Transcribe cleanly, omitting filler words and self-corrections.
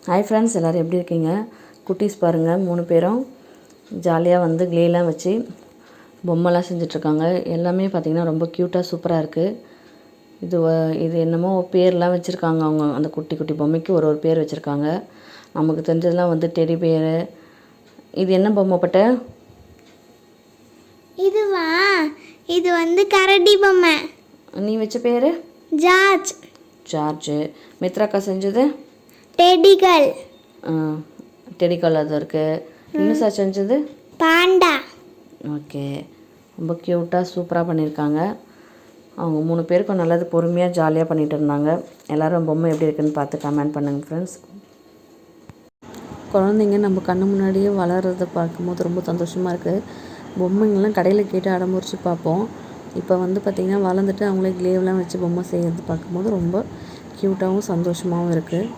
Hi friends, எல்லோரும் எப்படி இருக்கீங்க? குட்டீஸ் பாருங்கள், 3 பேரும் ஜாலியாக வந்து க்ளேலாம் வச்சு பொம்மைலாம் செஞ்சிட்ருக்காங்க. எல்லாமே பார்த்திங்கன்னா ரொம்ப க்யூட்டாக சூப்பராக இருக்குது. இது என்னமோ பேர்லாம் வச்சுருக்காங்க. அவங்க அந்த குட்டி குட்டி பொம்மைக்கு ஒரு பேர் வச்சுருக்காங்க. நமக்கு தெரிஞ்சதெல்லாம் வந்து டெடி பேரு. இது என்ன பொம்மை பட்ட? இதுவா? இது வந்து கரடி பொம்மை. நீ வச்ச பேர்? ஜார்ஜ். மித்ராக்கா செஞ்சது டெடிகள். டெடிகால் அது இருக்குது. இன்னும் சார் செஞ்சது பாண்டா. ஓகே, ரொம்ப க்யூட்டாக சூப்பராக பண்ணியிருக்காங்க. அவங்க 3 பேருக்கும் நல்லது பொறுமையாக ஜாலியாக பண்ணிகிட்டு இருந்தாங்க. எல்லோரும் பொம்மை எப்படி இருக்குன்னு பார்த்து கமெண்ட் பண்ணுங்கள் ஃப்ரெண்ட்ஸ். குழந்தைங்க நம்ம கண்ணு முன்னாடியே வளர்கிறத பார்க்கும்போது ரொம்ப சந்தோஷமாக இருக்குது. பொம்மைங்கள்லாம் கடையில் கேட்டு அடமுறிச்சு பார்ப்போம். இப்போ வந்து பார்த்திங்கன்னா வளர்ந்துட்டு அவங்களே க்ளேவெலாம் வச்சு பொம்மை செய்கிறது பார்க்கும்போது ரொம்ப க்யூட்டாகவும் சந்தோஷமாகவும் இருக்குது.